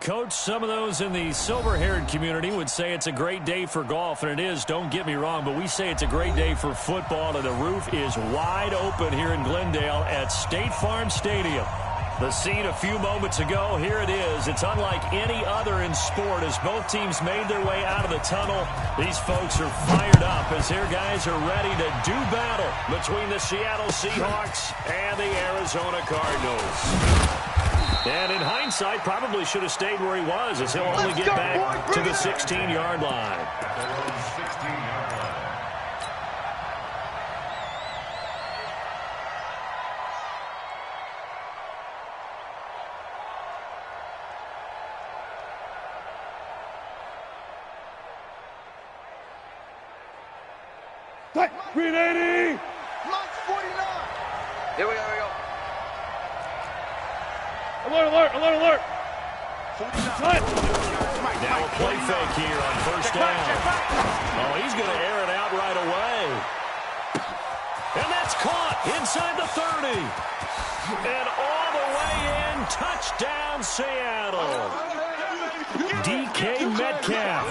Coach, some of those in the silver-haired community would say it's a great day for golf, and it is, don't get me wrong, but we say it's a great day for football, and the roof is wide open here in Glendale at State Farm Stadium. The scene a few moments ago, here it is. It's unlike any other in sport as both teams made their way out of the tunnel. These folks are fired up as their guys are ready to do battle between the Seattle Seahawks and the Arizona Cardinals. And in hindsight, probably should have stayed where he was as he'll only get back to the 16-yard line. Green 80! Launch 49! Here we go, here we go. Alert, alert, alert, alert! Now a play fake here on first down. Oh, he's going to air it out right away. And that's caught inside the 30. And all the way in, touchdown Seattle. DK Metcalf,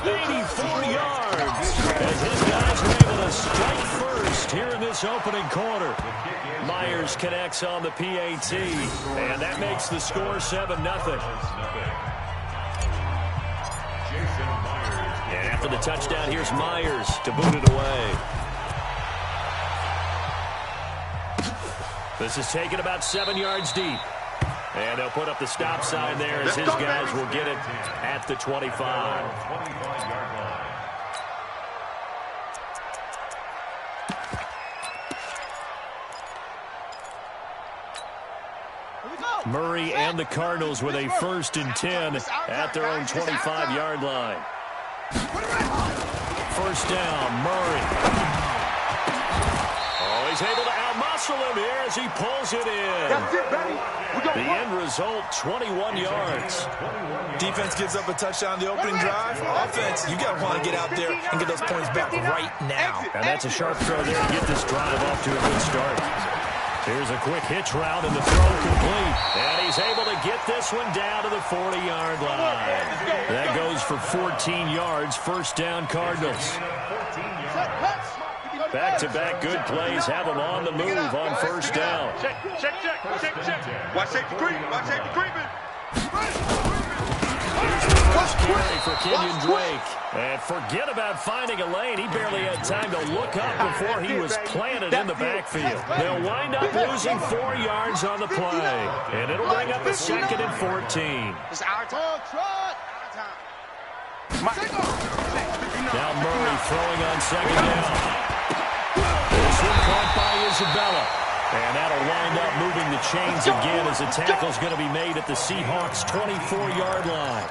84 yards. As his guys were able to strike first here in this opening quarter. Myers connects on the PAT, and that makes the score 7-0. And after the touchdown, here's Myers to boot it away. This is taken about 7 yards deep. And they'll put up the stop sign there as his guys will get it at the 25. Murray and the Cardinals with a 1st and 10 at their own 25-yard line. First down, Murray. Oh, he's able to outmuscle him here as he pulls it in. That's it, baby. The end result, 21 yards. Defense gives up a touchdown the opening drive. Offense, you got to want to get out there and get those points back right now. And that's a sharp throw there to get this drive off to a good start. Here's a quick hitch route and the throw complete. And he's able to get this one down to the 40-yard line. That goes for 14 yards. First down, Cardinals. Back-to-back good plays have them on the move on first down. Check. Watch safety creep. Watch safety creeping. Here's the first carry for Kenyon Drake. And forget about finding a lane. He barely had time to look up before he was planted in the backfield. They'll wind up losing 4 yards on the play. And it'll bring up a 2nd and 14. It's our time. Now Murray throwing on 2nd down. This one caught by Isabella. And that'll wind up moving the chains again as the tackle's going to be made at the Seahawks' 24-yard line.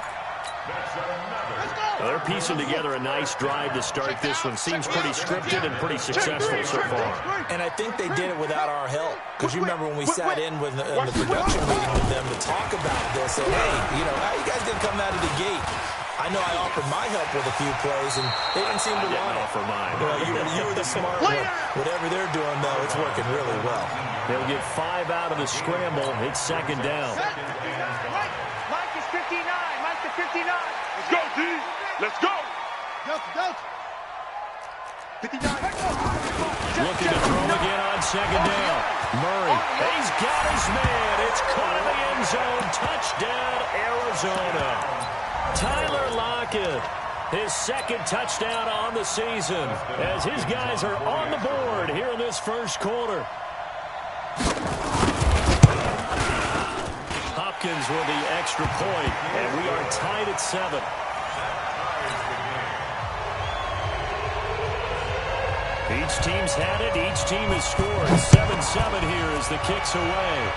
They're piecing together a nice drive to start this one. Seems pretty scripted and pretty successful so far. And I think they did it without our help. Because you remember when we sat in with the production meeting with them to talk about this. And, hey, you know, how you guys didn't come out of the gate? I know I offered my help with a few plays, and they didn't seem to want it. Offer mine. Well, you were the smart one. Whatever they're doing, though, it's working really well. They'll get 5 out of the scramble. It's 2nd down. Mike is 59. Mike is 59. Let's go, D. Let's go. Go. 59. Looking to throw again on 2nd down. Murray, he's got his man. It's caught in the end zone. Touchdown, Arizona. Tyler Lockett, his 2nd touchdown on the season as his guys are on the board here in this first quarter. Hopkins with the extra point, and we are tied at 7. Each team's had it. Each team has scored. 7-7 here as the kick's away.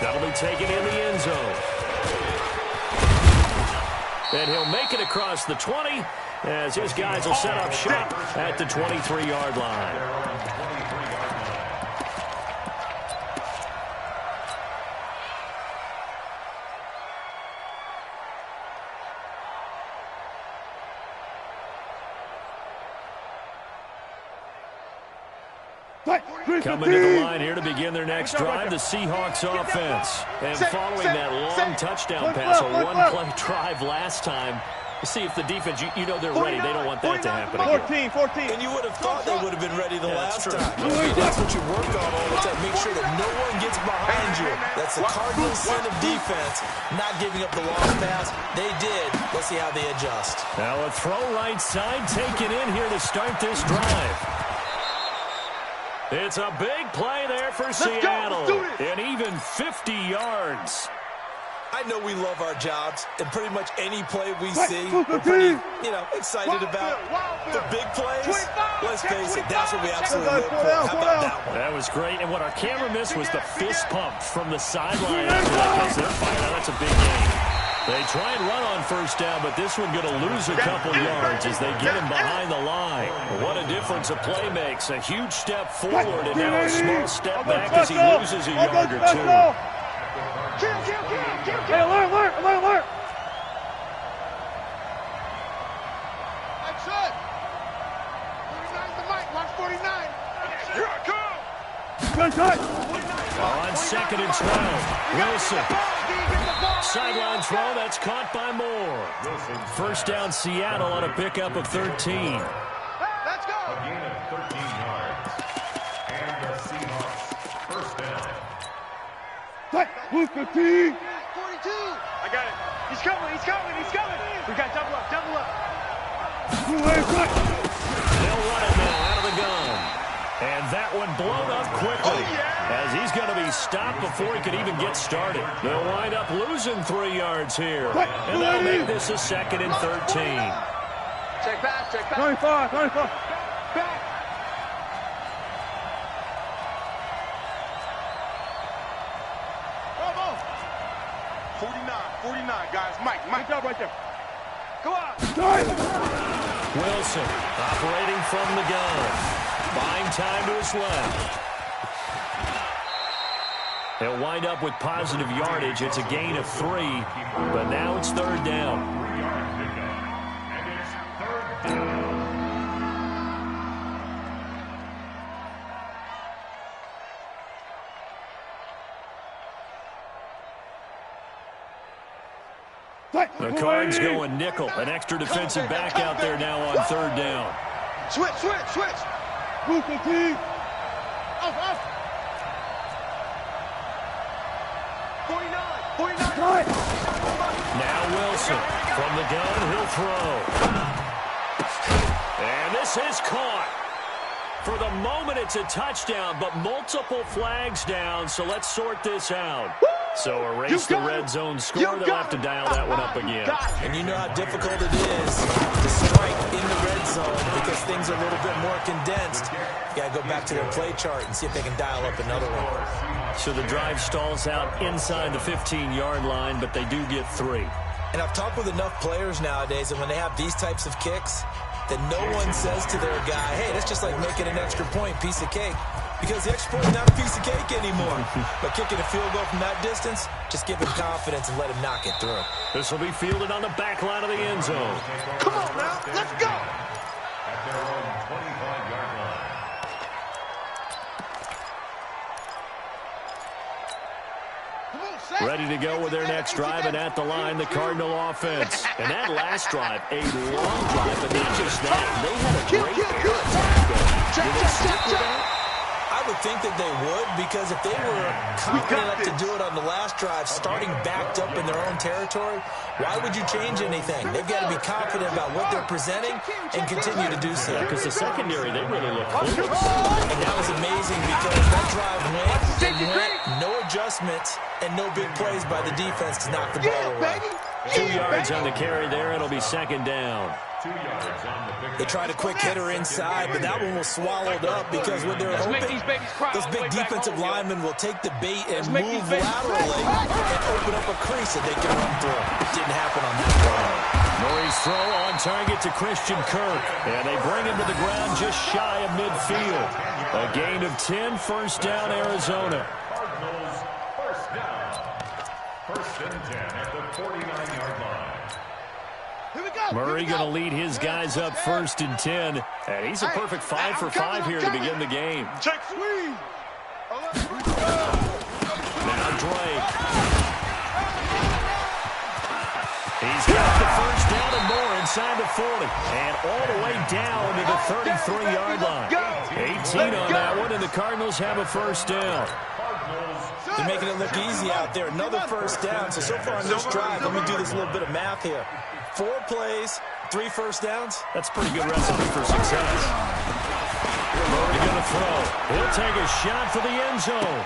That'll be taken in the end zone. And he'll make it across the 20 as his guys will set up shop at the 23-yard line. Coming to the line here to begin their next drive, the Seahawks offense. And following that long touchdown pass, a one-play drive last time, to see if the defense, you know they're ready. They don't want that to happen again. 14. And you would have thought they would have been ready the last time. That's what you work on all the time. Make sure that no one gets behind you. That's the Cardinals' sin of defense, not giving up the long pass. They did. Let's see how they adjust. Now a throw right side taken in here to start this drive. It's a big play there for Seattle. And even 50 yards. I know we love our jobs, and pretty much any play we see, we're pretty, excited about. The big plays, let's face it, that's what we absolutely live for. How about that one? That was great, and what our camera missed was the fist pump from the sideline after that, because they're firing out. That's a big game. They try and run on first down, but this one going to lose a couple yards as they get him behind the line. What a difference a play makes. A huge step forward, and now a small step back as he loses a yard or two. Hey, alert! That's it. 49's the mic. Watch 49. Here I come. On second and 12, Wilson. Sideline throw, that's caught by Moore. First down, Seattle on a pickup of 13. Let's go. A gain of 13 yards. And the Seahawks first down. 42. I got it. He's coming. We got double up. They'll run it now out of the gun. And that one blown up quickly. As he's going to be stopped before he could even get started. They'll wind up losing 3 yards here. And that'll make this a second and 13. Check pass. 25. Back. 49, guys. Mike. Good job right there. Go on. Wilson operating from the gun. Buying time to his left. They'll wind up with positive yardage. It's a gain of 3, but now it's third down. The Cards going nickel. An extra defensive back out there now on third down. Switch. Move the team. Off. 49. Now Wilson from the gun. He'll throw. And this is caught. For the moment, it's a touchdown, but multiple flags down, so let's sort this out. So erase the red zone score. They'll have to dial that one up again. And you know how difficult it is to strike in the red zone because things are a little bit more condensed. You got to go back to their play chart and see if they can dial up another one. So the drive stalls out inside the 15-yard line, but they do get 3. And I've talked with enough players nowadays, and when they have these types of kicks, that no one says to their guy, hey, that's just like making an extra point, piece of cake. Because the extra point is not a piece of cake anymore. But kicking a field goal from that distance, just give him confidence and let him knock it through. This will be fielded on the back line of the end zone. Come on now, let's go. At their own 25-yard line. Ready to go with their next drive, and at the line, the Cardinal offense. And that last drive, a long drive, but not just that. They had a great air attack going. Did they stick with that? I would think that they would, because if they were confident enough to do it on the last drive, starting backed up in their own territory, why would you change anything? They've got to be confident about what they're presenting and continue to do so. Because the secondary, they really look close. And that was amazing because that drive went, no adjustments, and no big plays by the defense to knock the ball away. 2 yards on the carry there. It'll be second down. 2 yards on the pick. They tried a quick hitter inside, but that one was swallowed up because when they're hoping, those big defensive linemen will take the bait and move laterally and open up a crease that they can run through. Didn't happen on that play. Murray's throw on target to Christian Kirk. And they bring him to the ground just shy of midfield. A gain of 10, first down, Arizona. Cardinals first down. First and 10 at the 49-yard line. Here we go. Murray going to lead his guys up 1st and 10. And he's a perfect 5 for 5 here to begin the game. Check swing. Now Drake. He's got the first down and more inside the 40. And all the way down to the 33-yard line. 18 on that one, and the Cardinals have a first down. They're making it look easy out there. Another first down. So far on this drive, let me do this little bit of math here. 4 plays, 3 first downs. That's a pretty good recipe for success. Murray going to throw. He'll take a shot for the end zone.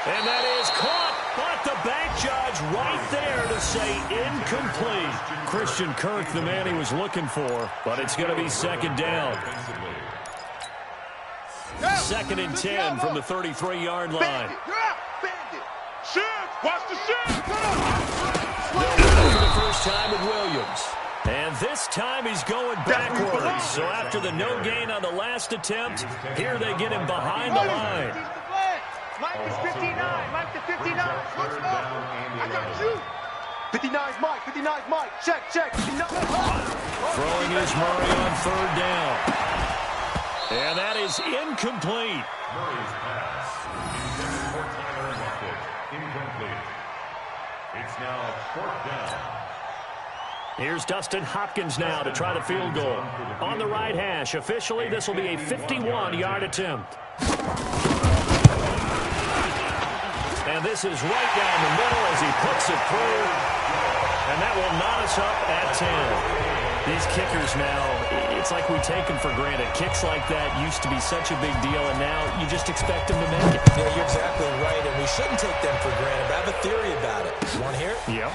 And that is caught. But the back judge right there to say incomplete. Christian Kirk, the man he was looking for. But it's going to be 2nd down. 2nd and 10 from the 33-yard line. Watch the shift. For the first time with Williams. And this time he's going backwards. So after the no gain on the last attempt, here they get him behind the line. Mike is 59. Mike to 59. I got you. 59's Mike. 59's Mike. Check. Throwing is Murray on 3rd down. And that is incomplete. Murray's pass. Intended for Tyler Lockett. Incomplete. It's now 4th down. Here's Dustin Hopkins now to try the field goal. On the right hash, officially this will be a 51-yard attempt. And this is right down the middle as he puts it through. And that will knot us up at 10. These kickers now, it's like we take them for granted. Kicks like that used to be such a big deal, and now you just expect them to make it. Yeah, you're exactly right, and we shouldn't take them for granted. But I have a theory about it. You want to hear it? Yep.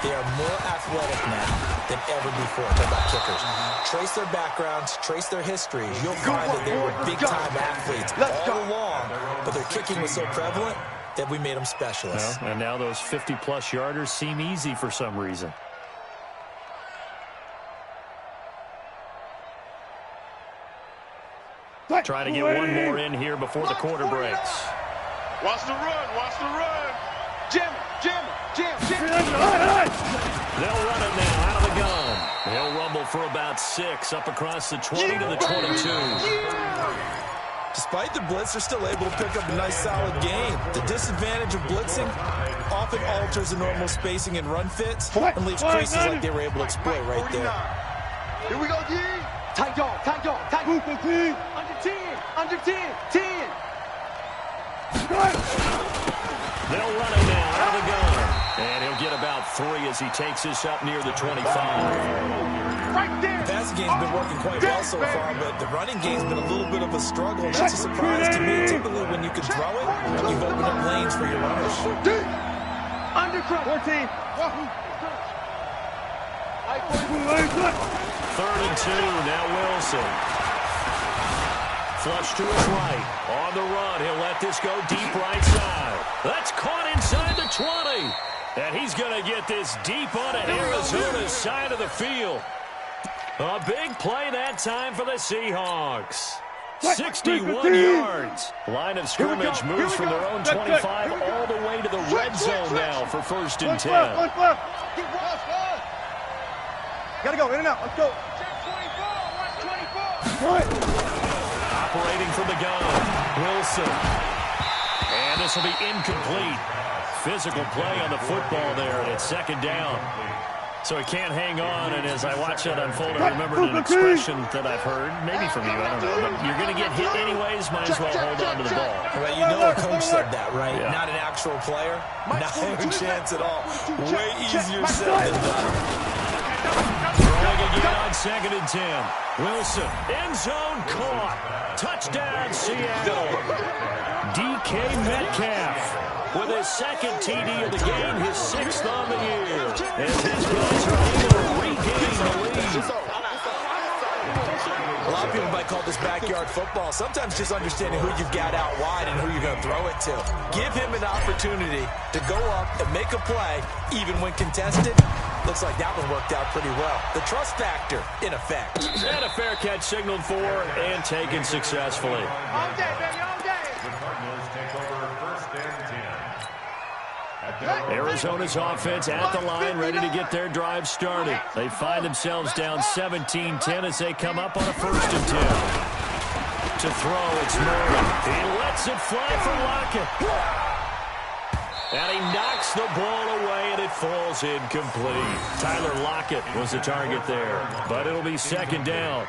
They are more athletic now than ever before. Talk about kickers. Trace their backgrounds, trace their histories. You'll find that they were big-time athletes all along, but their kicking was so prevalent that we made them specialists. Well, and now those 50-plus yarders seem easy for some reason. Trying to get one more in here before the quarter breaks. Watch the run. Jam. They'll run it now out of the gun. He'll rumble for about 6 up across the 20 to the 22. Despite the blitz, they're still able to pick up a nice, solid gain. The disadvantage of blitzing often alters the normal spacing and run fits and leaves creases like they were able to exploit right there. Here we go, G. Tight dog. Under 10. They'll run it now out of the gun. And he'll get about 3 as he takes this up near the 25. Right there. The passing game's been working quite well so far, but the running game's been a little bit of a struggle. And that's a surprise to me. Typically, when you can throw it, you've opened up lanes for your runners. Undercut. 14. 3rd and 2, now Wilson. Flush to his right. On the run, he'll let this go deep right side. That's caught inside the 20. And he's going to get this deep on Arizona's side of the field. A big play that time for the Seahawks. 61 yards. Line of scrimmage moves from their own 25 all the way to the red zone now for 1st and 10. Gotta go, in and out, let's go. Operating from the gun, Wilson. And this will be incomplete. Physical play on the football there, and it's 2nd down. So he can't hang on, and as I watch that unfold, I remembered an expression that I've heard, maybe from you, I don't know, but you're going to get hit anyways, might as well hold on to the ball. Well, you know a coach said that, right? Yeah. Not an actual player. Not a chance at all. Way easier said than done. Throwing again on 2nd and 10. Wilson, end zone caught. Touchdown, Seattle. DK Metcalf with his 2nd TD of the game, his 6th on the year. As his guys are able to regain the lead. A lot of people might call this backyard football. Sometimes just understanding who you've got out wide and who you're going to throw it to. Give him an opportunity to go up and make a play, even when contested. Looks like that one worked out pretty well. The trust factor, in effect. And a fair catch signaled for and taken successfully. All day, baby, all day. The Cardinals take over 1st and 10. At Arizona's offense at the line, ready to get their drive started. They find themselves down 17-10 as they come up on a 1st and 10. To throw, it's Murray. He lets it fly for Lockett. And he knocks the ball away, and it falls incomplete. Tyler Lockett was the target there, but it'll be 2nd down.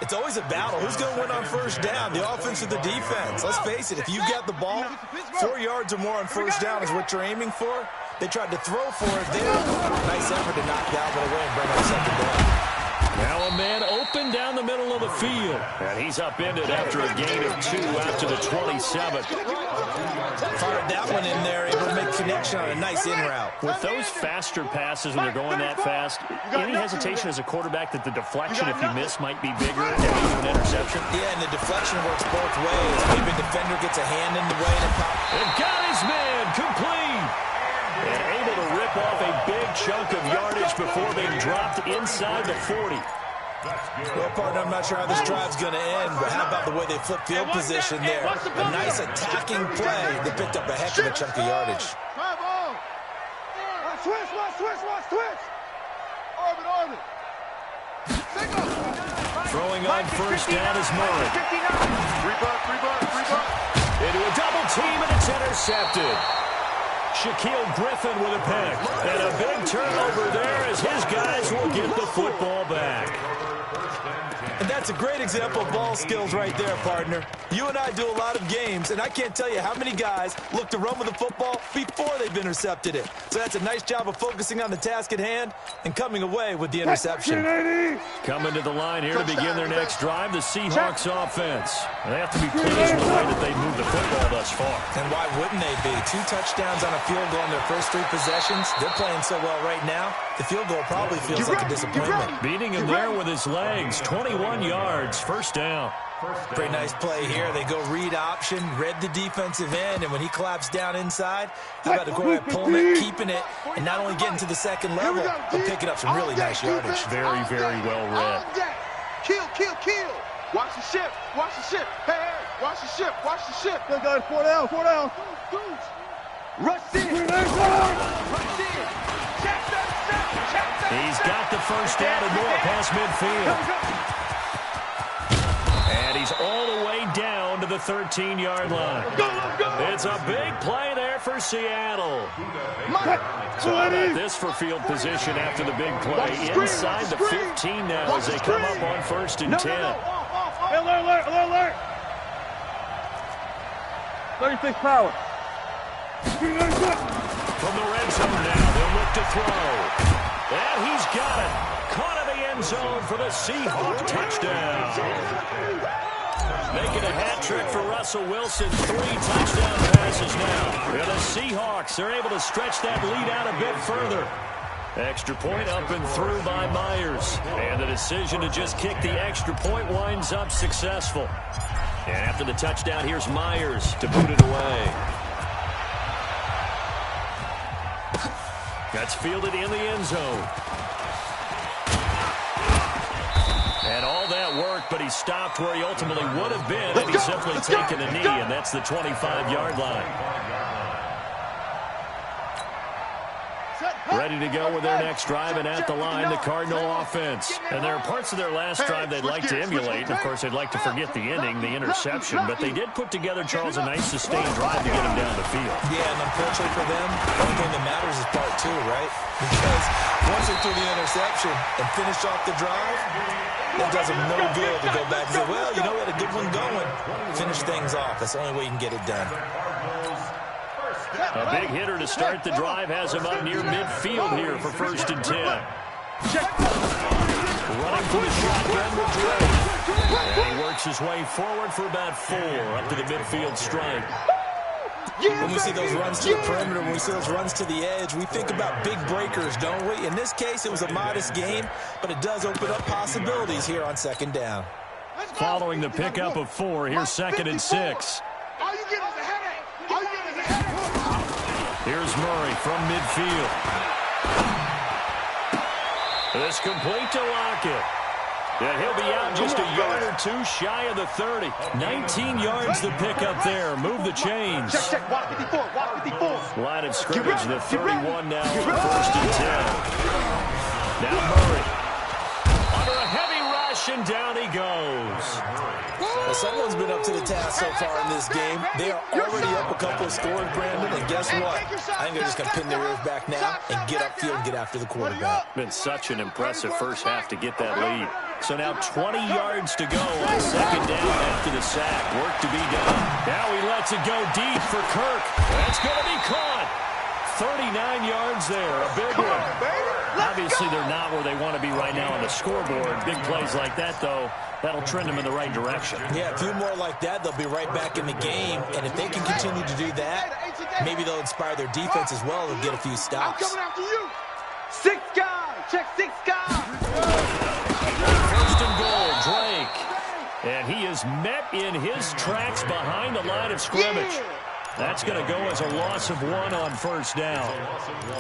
It's always a battle. Who's going to win on 1st down, the offense or the defense? Let's face it, if you get the ball, 4 yards or more on 1st down is what you're aiming for. They tried to throw for it there. Nice effort to knock that one away and bring up 2nd down. Now a man open down the middle of the field. And he's upended after a gain of 2 out to the 27. Fired that one in there, able to make connection on a nice in route. With those faster passes when they're going that fast, any hesitation as a quarterback that the deflection, if you miss, might be bigger and lead to an interception? Yeah, and the deflection works both ways. Maybe a defender gets a hand in the way and and got his man complete. And able to rip off a big chunk of yardage before being dropped inside the 40. Well, partner, I'm not sure how this drive's going to end, but how about the way they flip field position there? A nice attacking play that picked up a heck of a chunk of yardage. Switch. Orbit. Throwing on 1st down is Murray. 3 Into a double team, and it's intercepted. Shaquille Griffin with a pick. And a big turnover there as his guys will get the football back. And that's a great example of ball skills right there, partner. You and I do a lot of games, and I can't tell you how many guys look to run with the football before they've intercepted it. So that's a nice job of focusing on the task at hand and coming away with the interception. Coming to the line here to begin their next drive, the Seahawks offense. They have to be pleased with the way that they've moved the football thus far. And why wouldn't they be? 2 touchdowns on a field goal in their first 3 possessions. They're playing so well right now, the field goal probably feels like a disappointment. Beating him there with his legs, 21 yards, 1st down. Pretty nice play here. They go read option, read the defensive end, and when he claps down inside, how about to go ahead pulling it, keeping it, and not only getting to the 2nd level, but picking up some really nice yardage. Very, very well read. Kill. Watch the ship. Hey, watch the ship. Good guys, 4 down. Rush in. He's got the 1st down and more past midfield. And he's all the way down to the 13-yard line. It's a big play there for Seattle. So how about this for field position after the big play? Inside the 15 now as they come up on 1st and 10. Alert. 36 power. From the red zone now, they'll look to throw. And he's got it. Caught in the end zone for the Seahawks touchdown. Making a hat trick for Russell Wilson. 3 touchdown passes now. And the Seahawks, they're able to stretch that lead out a bit further. Extra point up and through by Myers. And the decision to just kick the extra point winds up successful. And after the touchdown, here's Myers to boot it away. That's fielded in the end zone. And all that work, but he stopped where he ultimately would have been had he simply taken a knee, and that's the 25-yard line. Ready to go with their next drive, and at the line, the Cardinal offense. And there are parts of their last drive they'd like to emulate. And of course, they'd like to forget the ending, the interception. But they did put together, Charles, a nice sustained drive to get him down the field. Yeah, and unfortunately for them, the only thing that matters is part 2, right? Because once they threw the interception and finished off the drive, it does them no good to go back and say, well, you know what, a good one going. Finish things off. That's the only way you can get it done. A big hitter to start the drive has him up near midfield here for 1st and 10. Running for the shotgun with Drake. And he works his way forward for about 4 up to the midfield stripe. When we see those runs to the perimeter, when we see those runs to the edge, we think about big breakers, don't we? In this case, it was a modest game, but it does open up possibilities here on 2nd down. Following the pickup of 4, here's 2nd and 6. All you get is a headache. All you get is a headache. Here's Murray from midfield. This complete to Lockett. Yeah, he'll be out just a yard or two shy of the 30. 19 yards to pick up there. Move the chains. Check. Walk 54. Walk 54. Line of scrimmage, the 31 now for 1st and 10. Now Murray. Under a heavy rush, and down he goes. Well, someone's been up to the task so far in this game. They are already up a couple of scores, Brandon, and guess what? I think they're just going to pin their ears back now and get upfield and get after the quarterback. Been such an impressive first half to get that lead. So now 20 yards to go on 2nd down after the sack. Work to be done. Now he lets it go deep for Kirk. That's going to be caught. 39 yards there, a big one. Obviously, they're not where they want to be right now on the scoreboard. Big plays like that, though, that'll trend them in the right direction. Yeah, a few more like that, they'll be right back in the game. And if they can continue to do that, maybe they'll inspire their defense as well and get a few stops. I'm coming after you. 6 guys. Check 6 guys. 1st and goal, Drake. And he is met in his tracks behind the line of scrimmage. That's going to go as a loss of 1 on 1st down.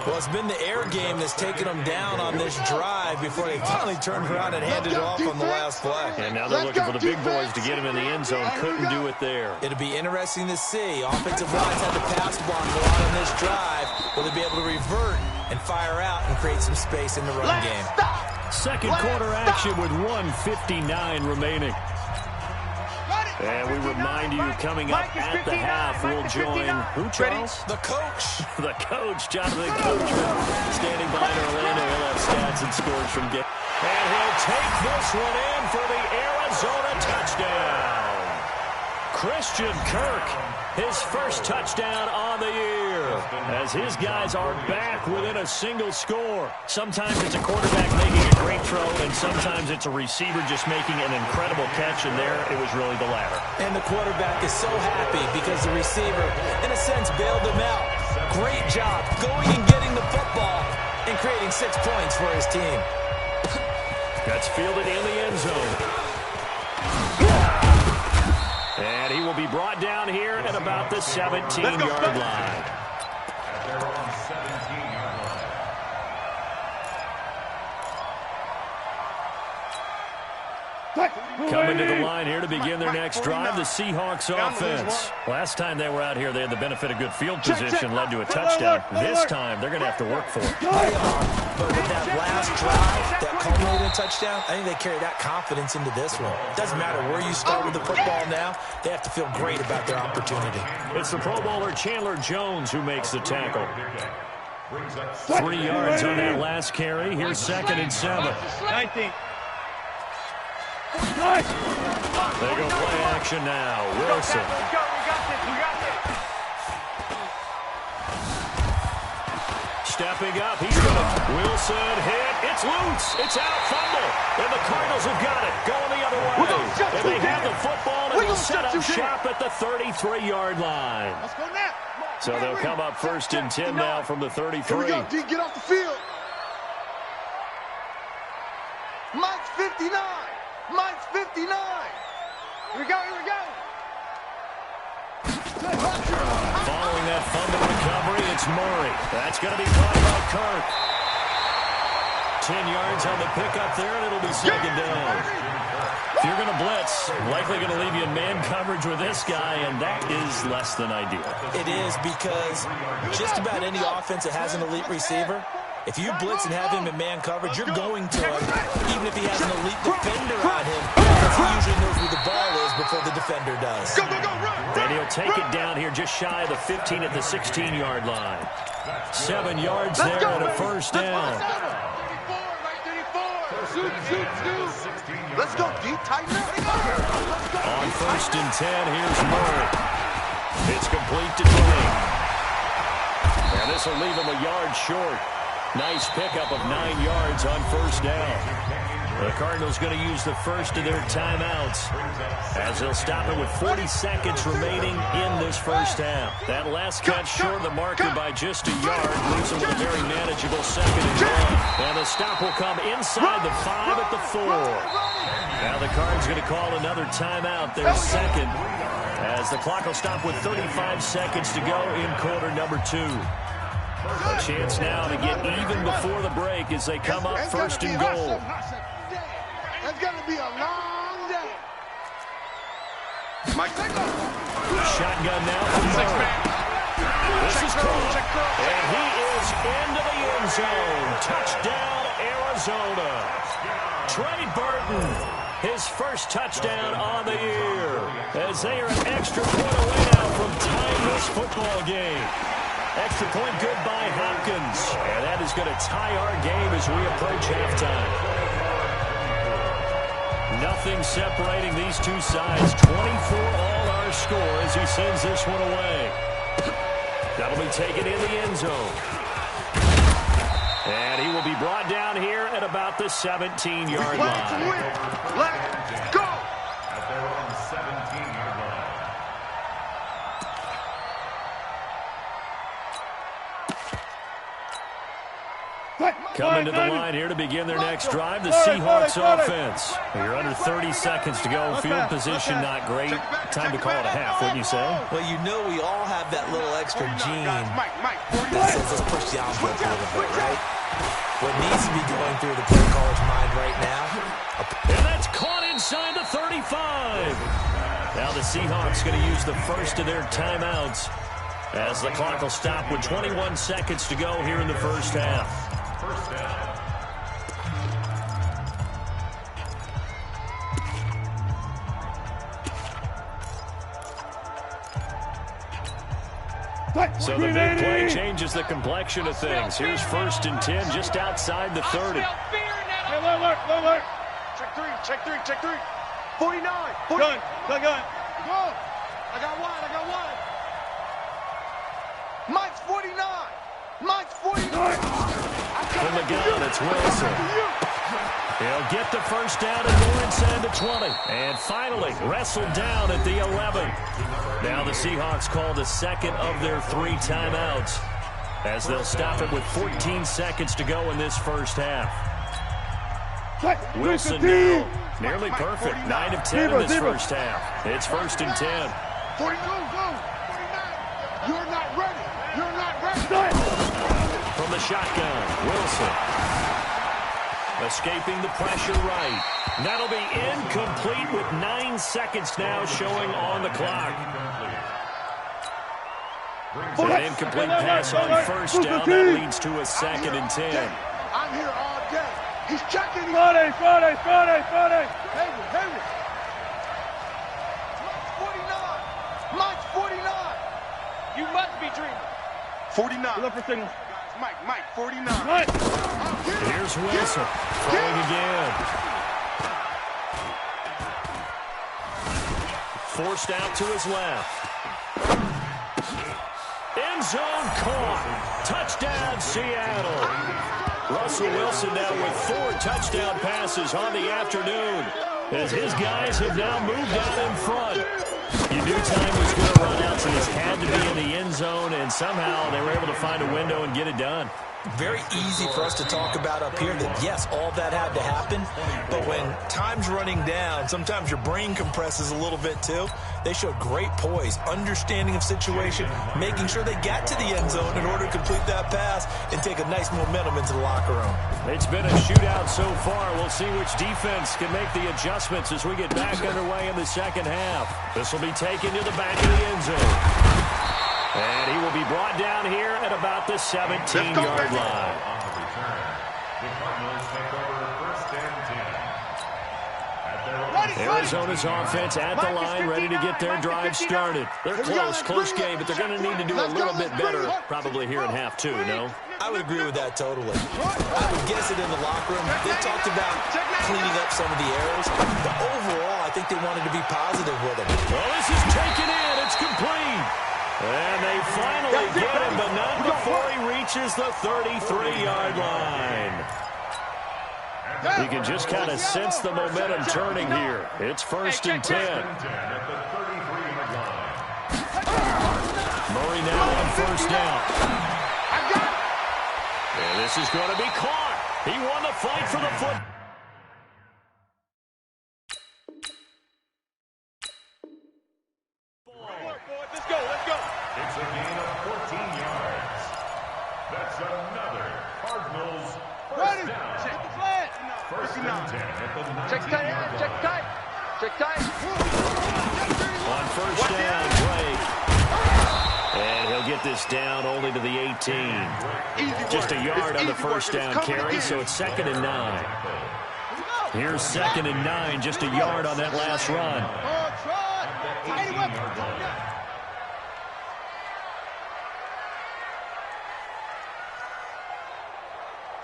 Well, it's been the air game that's taken them down on this drive before they finally turned around and handed it off on the last play. And now they're looking for the big boys to get him in the end zone. Couldn't do it there. It'll be interesting to see. Offensive lines had to pass block a lot on this drive. Will they be able to revert and fire out and create some space in the run game? Second quarter action with 1:59 remaining. And we remind you, coming up at the half, we'll join who, Charles? The coach. The coach, Jonathan Coachman, standing by in Orlando. He'll have stats and scores from game. And he'll take this one in for the Arizona touchdown. Christian Kirk, his first touchdown on the year, as his guys are back within a single score. Sometimes it's a quarterback making a great throw, and sometimes it's a receiver just making an incredible catch, and there it was really the latter. And the quarterback is so happy because the receiver, in a sense, bailed him out. Great job going and getting the football and creating 6 points for his team. That's fielded in the end zone. And he will be brought down here at about the 17-yard line. They're on 17-yard line. Coming to the line here to begin their next drive, the Seahawks offense. Last time they were out here, they had the benefit of good field position, led to a touchdown. This time, they're going to have to work for it. But with that last drive, that culminated in touchdown, I think they carry that confidence into this one. It doesn't matter where you start with the football now, they have to feel great about their opportunity. It's the Pro Bowler Chandler Jones who makes the tackle. 3 yards on that last carry. Here's 2nd and 7. 19. They go play action now. Wilson. Let's go. We got this. Stepping up. He's going to. Wilson hit. It's loose. It's out. Fumble. And the Cardinals have got it. Going the other way. And they have the football and will set up shop at the 33-yard line. Let's go now. So they'll come up 1st and 10 now from the 33. Here we go, D. Get off the field. Mike's 59. Mike's 59. Here we go. Following that fumble recovery, it's Murray. That's going to be caught by Kirk. 10 yards on the pickup there, and it'll be 2nd down. If you're going to blitz, likely going to leave you in man coverage with this guy, and that is less than ideal. It is because just about any offense that has an elite receiver, if you blitz and have him in man coverage, you're going to him, even if he has an elite defender on him, because he usually knows where the ball is before the defender does. And he'll take it down here just shy of the 15 at the 16-yard line. 7 yards there and a 1st down. 34. Let's go, D. Tighten up. On 1st and 10, here's Murray. It's complete to Drake. And this will leave him a yard short. Nice pickup of 9 yards on 1st down. The Cardinals going to use the first of their timeouts as they'll stop it with 40 seconds remaining in this first half. That last cut short of the marker by just a yard leaves them with a very manageable 2nd and 1. And the stop will come inside the 5 at the 4. Now the Cards going to call another timeout, their 2nd, as the clock will stop with 35 seconds to go in quarter number 2. A chance now to get even before the break as they come up 1st and goal. It's going to be a long day. Mike, Shotgun now from Murray. This is caught. And he is into the end zone. Touchdown, Arizona. Trey Burton, his first touchdown on the year, as they are an extra point away now from tying this football game. Extra point good by Hopkins. And that is going to tie our game as we approach halftime. Nothing separating these two sides. 24-all our score as he sends this one away. That'll be taken in the end zone. And he will be brought down here at about the 17-yard line. Let's go. At their own 17-yard line. Coming to the line here to begin their next drive, the Seahawks offense. You're under 30 seconds to go. Field position not great. Time to call it a half, wouldn't you say? Well, you know we all have that little extra gene that says let's push the envelope a little bit, right? What needs to be going through the play caller's mind right now. And that's caught inside the 35. Now the Seahawks going to use the first of their timeouts as the clock will stop with 21 seconds to go here in the first half. First down. So the big play changes the complexion of things. Here's 1st and 10 just outside the 30. Hey, alert. Check three. 49. Gun. Go. I got one. Mike's 49. From the gun, it's Wilson. He'll get the first down and go inside the 20. And finally, wrestled down at the 11. Now the Seahawks call the second of their 3 timeouts as they'll stop it with 14 seconds to go in this first half. Wilson now nearly perfect. 9 of 10 in this first half. It's 1st and 10. 49. You're not ready. From the shotgun, Wilson. Escaping the pressure right. That'll be incomplete with 9 seconds now showing on the clock. An incomplete pass on first down. That leads to a 2nd and 10. I'm here all day. He's checking. Friday. Henry. Mike's 49. You must be dreaming. 49. Look for signal. Mike, 49. Mike. Here's Wilson throwing again. Forced out to his left. End zone caught. Touchdown, Seattle. Russell Wilson now with 4 touchdown passes on the afternoon as his guys have now moved out in front. You knew time was going to run out, so this had to be in the end zone, and somehow they were able to find a window and get it done. Very easy for us to talk about up here that, yes, all that had to happen, but when time's running down, sometimes your brain compresses a little bit too. They showed great poise, understanding of situation, making sure they got to the end zone in order to complete that pass and take a nice momentum into the locker room. It's been a shootout so far. We'll see which defense can make the adjustments as we get back underway in the second half. This will be taken to the back of the end zone. And he will be brought down here at about the 17-yard line. On the return, the Cardinals take over 1st and 10. Arizona's offense at the line, ready to get their drive started. They're close game, but they're going to need to do a little bit better probably here in half 2, no? I would agree with that totally. I would guess it in the locker room. They talked about cleaning up some of the errors, but overall, I think they wanted to be positive with it. Well, this is taken in. It's complete. And they finally get him, but not before he reaches the 33-yard line. You can just kind of sense the momentum turning here. It's 1st and 10. Murray now on 1st down. And this is going to be caught. He won the fight for the foot. Let's go. It's a gain of 14 yards. That's another Cardinals Ready. down. Check the flag. First and 10 at the 19-yard Check tight end. Check tight. Check tight. On first down, Blake. And he'll get this down only to the 18. Just a yard on the first down carry, so it's 2nd and 9. Here's 2nd and 9, just a yard on that last run.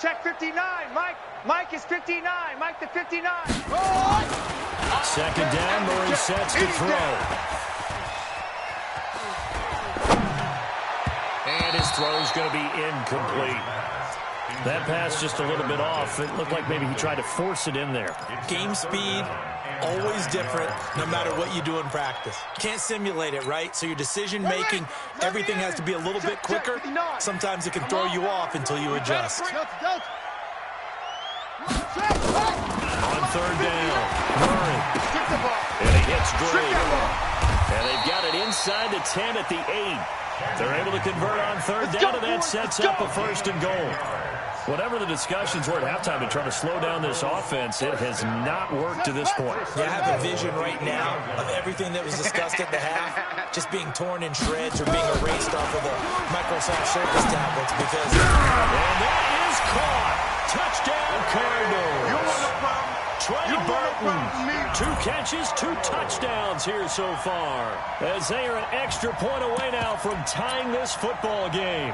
Check 59. Mike is 59. Mike to 59. 2nd down, Murray sets to throw. And his throw's going to be incomplete. That pass just a little bit off. It looked like maybe he tried to force it in there. Game speed, always different, no matter what you do in practice. Can't simulate it, right? So your decision-making, everything has to be a little bit quicker. Sometimes it can throw you off until you adjust. On 3rd down, Murray. And he hits Drake. And they've got it inside the 10 at the 8. They're able to convert on 3rd down, and that sets up a 1st and goal. Whatever the discussions were at halftime to try to slow down this offense, it has not worked to this point. Yeah, I have a vision right now of everything that was discussed at the half just being torn in shreds or being erased off of the Microsoft Surface tablets because... And that is caught. Touchdown, Cardinals. Trey Burton, 2 catches, 2 touchdowns here so far, as they are an extra point away now from tying this football game.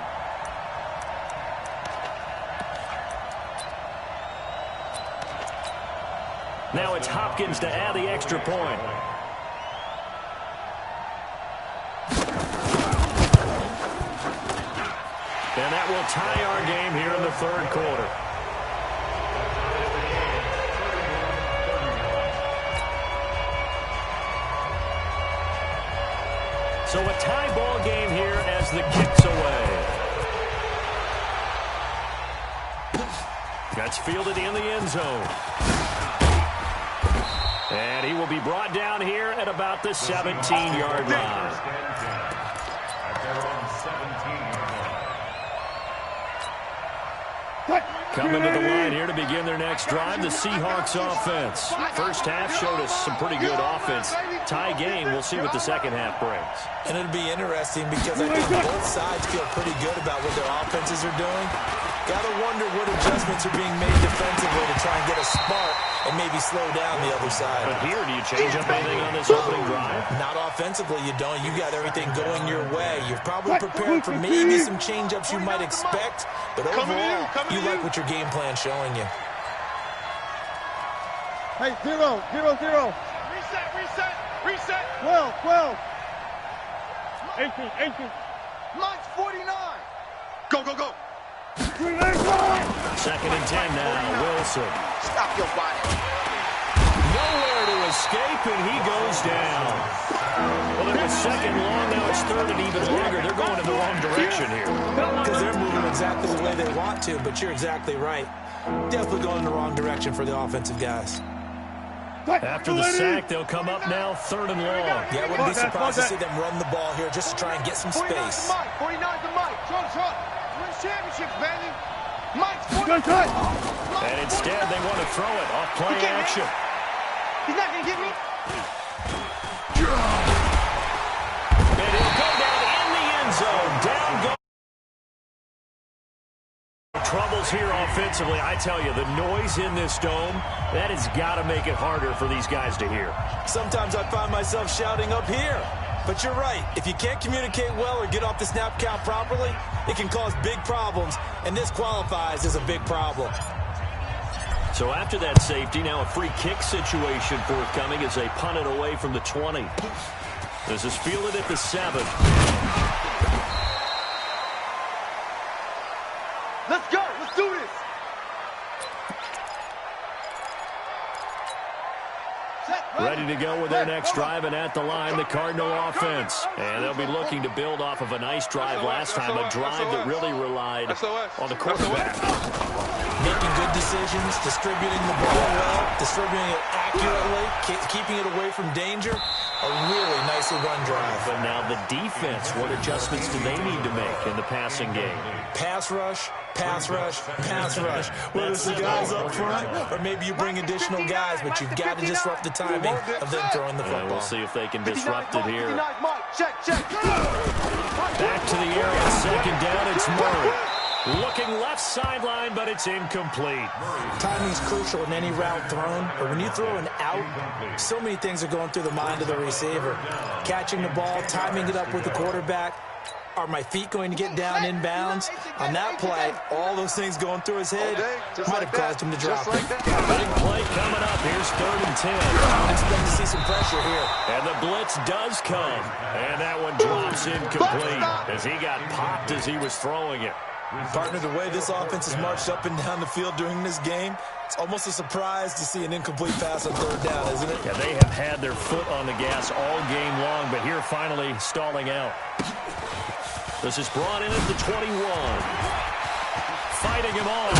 Now it's Hopkins to add the extra point. And that will tie our game here in the 3rd quarter. So a tie ball game here as the kick's away. That's fielded in the end zone. And he will be brought down here at about the 17-yard line. Coming to the line here to begin their next drive, the Seahawks offense. First half showed us some pretty good offense. Tie game, we'll see what the second half brings. And it'll be interesting because I think both sides feel pretty good about what their offenses are doing. Gotta wonder what adjustments are being made defensively to try and get a spark and maybe slow down the other side. But here, do you change up anything on this opening drive? Not offensively, you don't. You got everything going your way. You're probably prepared for maybe some change-ups you might expect, but overall, you like what your game plan's showing you. Hey, 0, 0, 0. Reset. 12, 12. 18. Mike's 49. Go. 2nd and 10 now, Wilson. Stop your body. Nowhere to escape, and he goes down. Well, it was 2nd long, now it's 3rd and even longer. They're going in the wrong direction here. Because they're moving exactly the way they want to, but you're exactly right. Definitely going in the wrong direction for the offensive guys. After the sack, they'll come up now 3rd and long. Yeah, I wouldn't be surprised to see them run the ball here just to try and get some space. 49 to Mike. Short. Win championships, baby. Mike's 49. And instead, they want to throw it off play action. He's not going to get me. And he'll go down in the end zone. Down goes. Troubles here offensively. I tell you, the noise in this dome, that has got to make it harder for these guys to hear. Sometimes I find myself shouting up here. But you're right. If you can't communicate well or get off the snap count properly, it can cause big problems, and this qualifies as a big problem. So after that safety, now a free kick situation forthcoming as they punt it away from the 20. This is fielded at the 7. Let's go. Let's do this. Ready to go with their next drive, and at the line, the Cardinal offense. And they'll be looking to build off of a nice drive last time, a drive that really relied on the quarterback. Making good decisions, distributing the ball well, distributing it accurately, keeping it away from danger. A really nicely run drive. But now the defense, what adjustments do they need to make in the passing game? Pass rush, pass rush, pass rush. Whether it's the guys up front or maybe you bring additional guys, but you've got to disrupt the timing of them throwing the football. We'll see if they can disrupt it here. Back to the air on second down. It's Murray. Looking left sideline, but it's incomplete. Timing's crucial in any route thrown, but when you throw an out, so many things are going through the mind of the receiver. Catching the ball, timing it up with the quarterback. Are my feet going to get down inbounds? On that play, all those things going through his head might have caused him to drop it. Big play coming up. Here's 3rd and 10. I expect to see some pressure here. And the blitz does come. And that one drops incomplete as he got popped as he was throwing it. Partner, the way this offense has marched up and down the field during this game, it's almost a surprise to see an incomplete pass on 3rd down, isn't it? Yeah, they have had their foot on the gas all game long, but here finally stalling out. This is brought in at the 21. Fighting him off.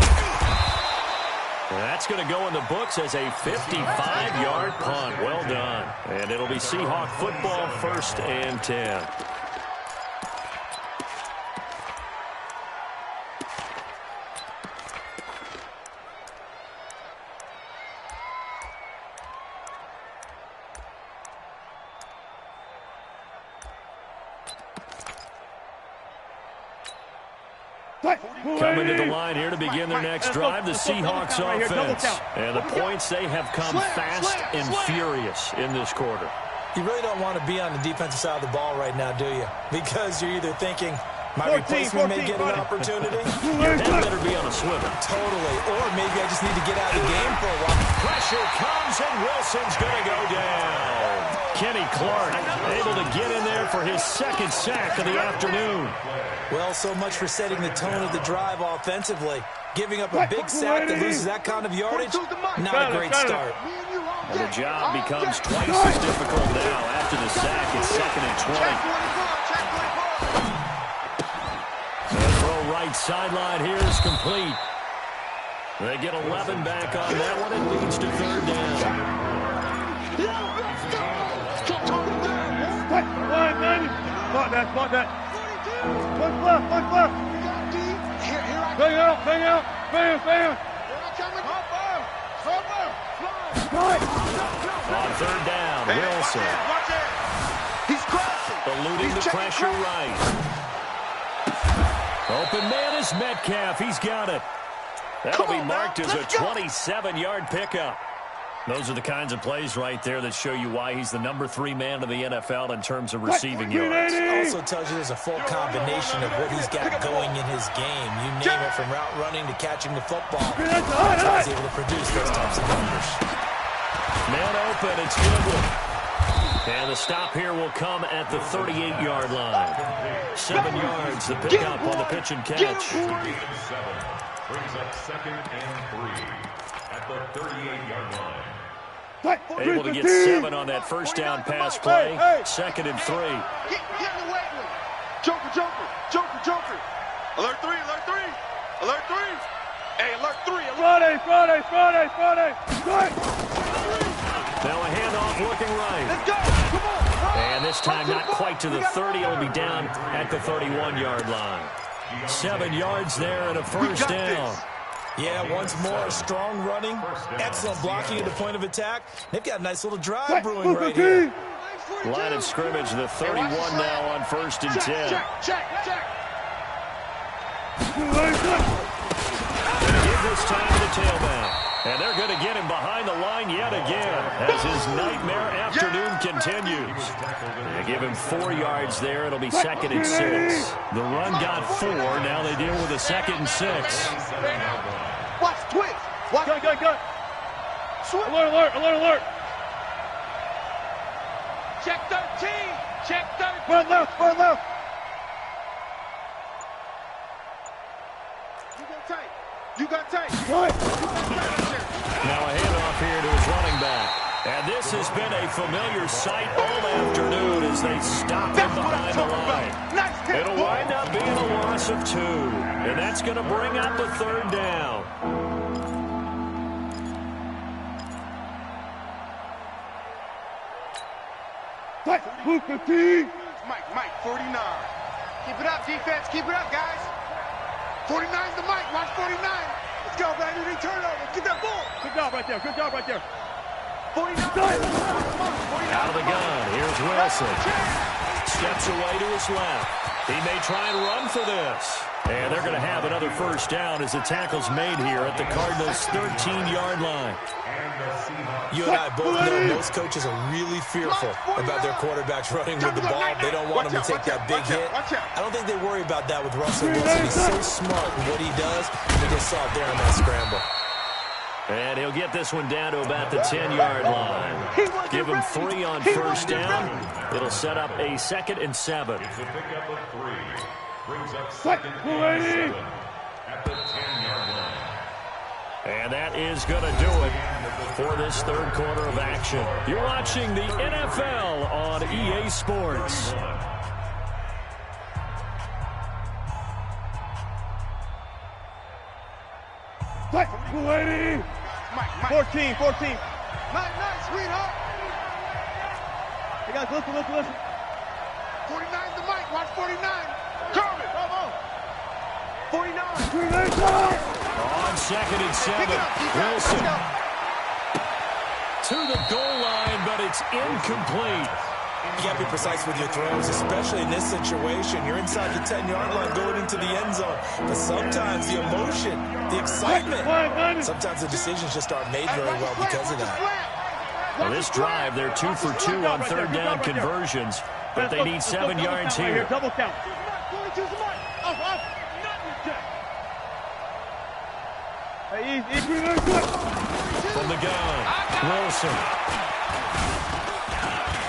And that's going to go in the books as a 55-yard punt. Well done. And it'll be Seahawk football, 1st and 10. Coming to the line here to begin their next drive, the Seahawks offense. And the points, they have come fast and furious in this quarter. You really don't want to be on the defensive side of the ball right now, do you? Because you're either thinking, my replacement may get an opportunity. Your head better be on a swivel. Totally. Or maybe I just need to get out of the game for a while. Pressure comes, and Wilson's going to go down. Kenny Clark able to get in there for his 2nd sack of the afternoon. Well, so much for setting the tone of the drive offensively. Giving up a big sack that loses that kind of yardage, not a great start. And the job becomes twice as difficult now after the sack. It's 2nd and 20. The throw right sideline here is complete. They get 11 back on that one. It leads to 3rd down. Spot that. Push left. Bang out. Bam. On 3rd down, Wilson. He's crossing. Eluding the pressure right. Open man is Metcalf. He's got it. That'll be marked as a 27-yard pickup. Those are the kinds of plays right there that show you why he's the number 3 man in the NFL in terms of receiving yards. It also tells you there's a full combination of what he's got going in his game. You name it, from route running to catching the football. He's able to produce those types of numbers. Man open, it's Goodwin. And the stop here will come at the 38-yard line. 7 yards, the pickup on the pitch and catch. Brings up 2nd and 3 at the 38-yard line. Able to get 7 on that first down pass play. 2nd and 3. Get in the way. Joker. Alert 3. Hey, alert 3. Friday. Now a handoff looking right. Let's go. Come on. And this time not quite to the 30. It'll be down at the 31-yard line. 7 yards there and a first down. Yeah, once more, strong running, excellent blocking at the point of attack. They've got a nice little drive brewing right here. Line of scrimmage, the 31 now on 1st and 10. Check. Give this time to the tailback. And they're going to get him behind the line yet again as his nightmare afternoon continues. They give him 4 yards there. It'll be 2nd and 6. The run got 4. Now they deal with a 2nd and 6. Watch, twitch. Watch. Go. Alert. Check 13. Front left. You got tight. Right. Now a handoff here to his running back. And this has been a familiar sight all afternoon as they stop him behind the line. It'll wind up being a loss of 2. And that's going to bring up a 3rd down. Mike, 49. Keep it up, defense. Keep it up, guys. 49's the Mike. Watch 49. Let's go, baby. They turnover. Get that ball. Good job right there. Good job right there. 49. Out of the gun. Here's Wilson. Steps away to his left. He may try and run for this. And they're going to have another first down as the tackle's made here at the Cardinals' 13-yard line. You and I both know most coaches are really fearful about their quarterbacks running with the ball. They don't want them to take that big hit. I don't think they worry about that with Russell Wilson. He's so smart in what he does. We just saw it there in that scramble. And he'll get this one down to about the 10-yard line. Give him 3 on first down. It'll set up a 2nd and 7. It's a pickup of 3. Brings up 2nd and 7 at the 10-yard line. And that is going to do it for this third quarter of action. You're watching the NFL on EA Sports. Mike, 14. Nice, sweetheart. Hey, guys, listen. 49's the Mike. Watch 49. Kermit, bravo. 49. On 2nd and 7, Wilson to the goal line, but it's incomplete. You got to be precise with your throws, especially in this situation. You're inside the 10-yard line going into the end zone. But sometimes the emotion, the excitement, sometimes the decisions just aren't made very well because of that. Well, this drive, they're 2 for 2 on third down conversions, but they need 7 yards here. Double count. Hey, easy. From the gun, Wilson.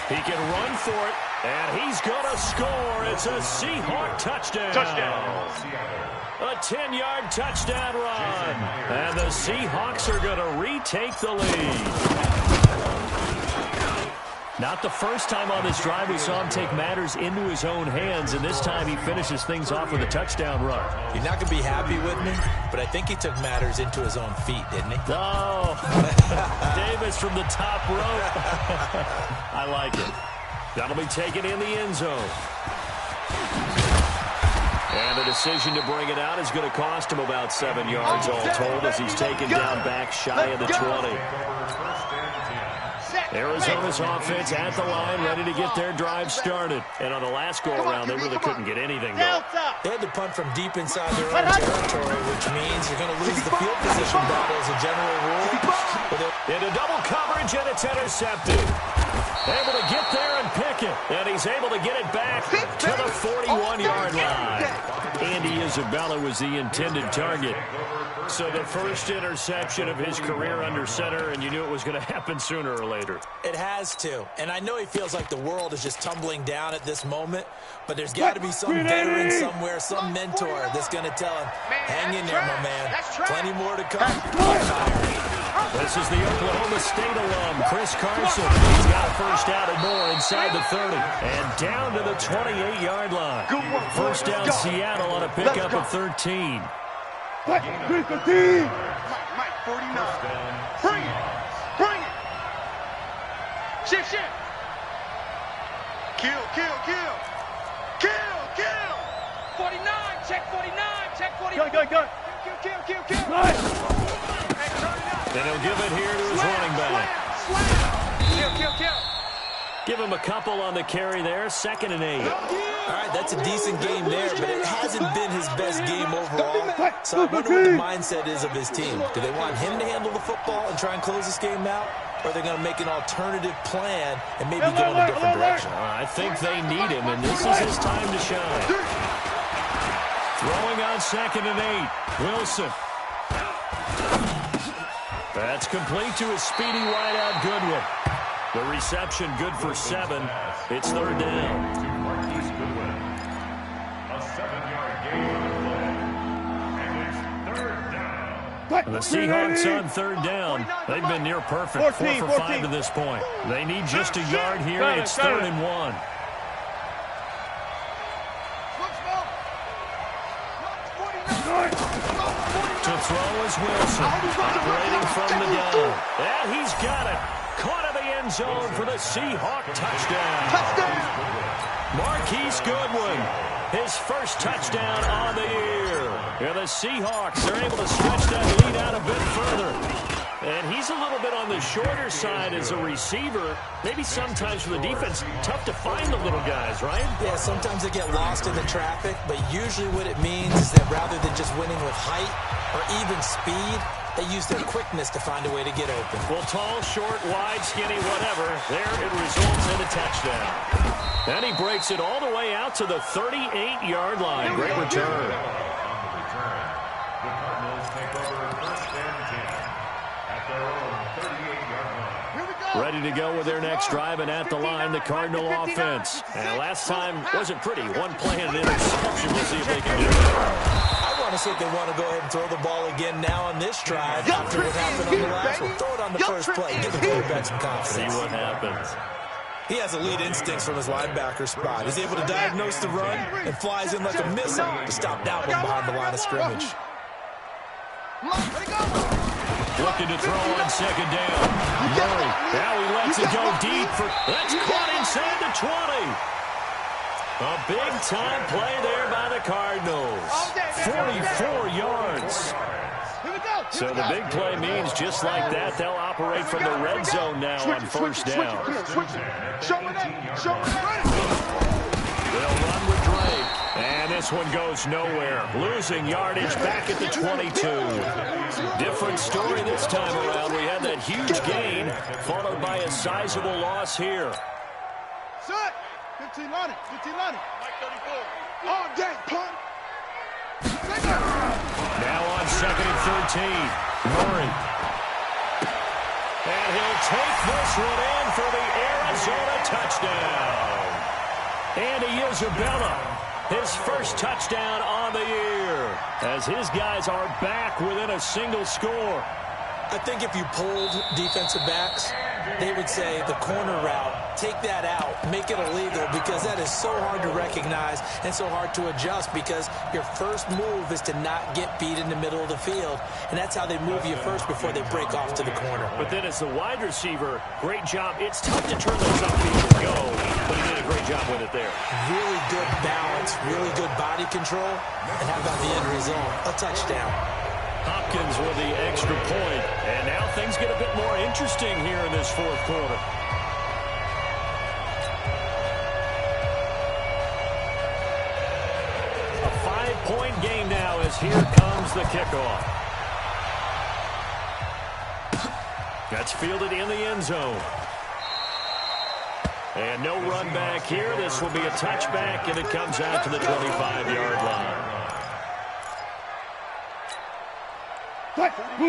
He can run for it, and he's going to score. It's a Seahawk touchdown. A 10-yard touchdown run. And the Seahawks are going to retake the lead. Not the first time on this drive we saw him take matters into his own hands, and this time he finishes things off with a touchdown run. You're not going to be happy with me, but I think he took matters into his own feet, didn't he? Oh, Davis from the top rope. I like it. That'll be taken in the end zone. And the decision to bring it out is going to cost him about 7 yards all told as he's taken down back shy of the 20. Arizona's offense at the line, ready to get their drive started. And on the last go-around, they really couldn't get anything going. They had to punt from deep inside their own territory, which means you're going to lose the field position battle as a general rule. Into double coverage, and it's intercepted. Able to get there and pick it. And he's able to get it back to the 41-yard line. Andy Isabella was the intended target. So the first interception of his career under center, and you knew it was going to happen sooner or later. It has to. And I know he feels like the world is just tumbling down at this moment, but there's got to be some veteran somewhere, some mentor that's going to tell him, hang in there, my man. Plenty more to come. This is the Oklahoma State alum, Chris Carson. He's got a first down and more inside the 30. And down to the 28-yard line. First down Seattle on a pickup of 13. Mike, 49. Bring it. Shift. Kill. 49, check 49. Go. Kill. And he'll give it here to his running back. Kill. Give him a couple on the carry there. 2nd and 8. All right, that's a decent game there, but it hasn't been his best game overall. So I wonder what the mindset is of his team. Do they want him to handle the football and try and close this game out? Or are they going to make an alternative plan and maybe go in a different direction? I think they need him, and this is his time to shine. Throwing on 2nd and 8. Wilson. That's complete to his speedy wideout Goodwin. The reception good for 7. It's 3rd down. A 7-yard gain on the play. And it's 3rd down. And the Seahawks on 3rd down. They've been near perfect. 4 for 5 to this point. They need just a yard here. It's 3rd and 1. To throw is Wilson, operating from the gun. And he's got it. Caught in the end zone for the Seahawk touchdown. good one. His first touchdown on the year. Yeah, the Seahawks are able to stretch that lead out a bit further. And he's a little bit on the shorter side as a receiver. Maybe sometimes for the defense, tough to find the little guys, right? Yeah, sometimes they get lost in the traffic, but usually what it means is that rather than just winning with height or even speed, they use their quickness to find a way to get open. Well, tall, short, wide, skinny, whatever, there it results in a touchdown. And he breaks it all the way out to the 38-yard line. Great return. On the return, the Cardinals take over first and 10 at their own 38-yard line. Ready to go with their next drive, and at the line, the Cardinal offense. And last time wasn't pretty. One play and an interception. We'll see if they can do it. I want to see if they want to go ahead and throw the ball again now on this drive after what happened on the last one. Throw it on the first play. Give the quarterback some confidence. See what happens. He has elite instincts from his linebacker spot. He's able to diagnose the run and flies in like a missile to stop that one behind the line of scrimmage. Looking to throw on second down. Murray. Now he lets it go deep. That's caught inside the 20. A big-time play there by the Cardinals. 44 yards. So the big play means just like that, they'll operate from the red zone now on first down. They'll run with Drake. And this one goes nowhere. Losing yardage back at the 22. Different story this time around. We had that huge gain, followed by a sizable loss here. Set. 15 on it. 15 on it. Mike 34. All day, punt. Now on second and 13. Murray. And he'll take this one in for the Arizona touchdown. Andy Isabella, his first touchdown on the year, as his guys are back within a single score. I think if you pulled defensive backs, they would say the corner route, take that out, make it illegal, because that is so hard to recognize and so hard to adjust, because your first move is to not get beat in the middle of the field, and that's how they move you first before they break off to the corner. But then as the wide receiver, great job. It's tough to turn those upfield and go, but he did a great job with it there. Really good balance, really good body control, and how about the end result? A touchdown. Hopkins with the extra point, and now things get a bit more interesting here in this fourth quarter. A 5-point game now as here comes the kickoff. That's fielded in the end zone. And no run back here. This will be a touchback, and it comes out to the 25-yard line.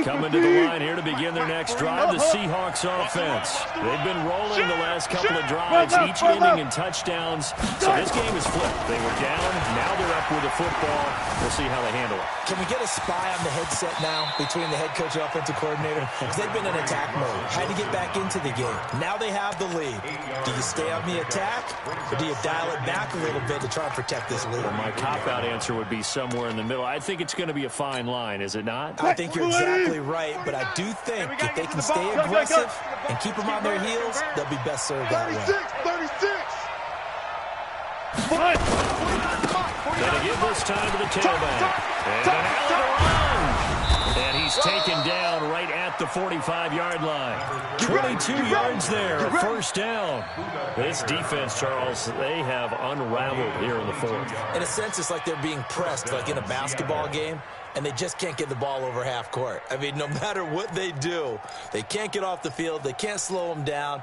Coming to the line here to begin their next drive, the Seahawks offense. They've been rolling the last couple of drives, each ending in touchdowns. So this game is flipped. They were down, now they're up with the football. We'll see how they handle it. Can we get a spy on the headset now between the head coach and offensive coordinator? Because they've been in attack mode. Had to get back into the game. Now they have the lead. Do you stay on the attack, or do you dial it back a little bit to try and protect this lead? Well, my cop-out answer would be somewhere in the middle. I think it's going to be a fine line, is it not? I think you're exactly right, but I do think if they can stay aggressive and keep them on their heels, they'll be best served that way. 36. Gonna give this time to the tailback. And an alley run. And he's taken down right at the 45-yard line. 22 yards there, first down. This defense, Charles, they have unraveled here in the fourth. In a sense, it's like they're being pressed, like in a basketball game, and they just can't get the ball over half court. I mean, no matter what they do, they can't get off the field. They can't slow them down.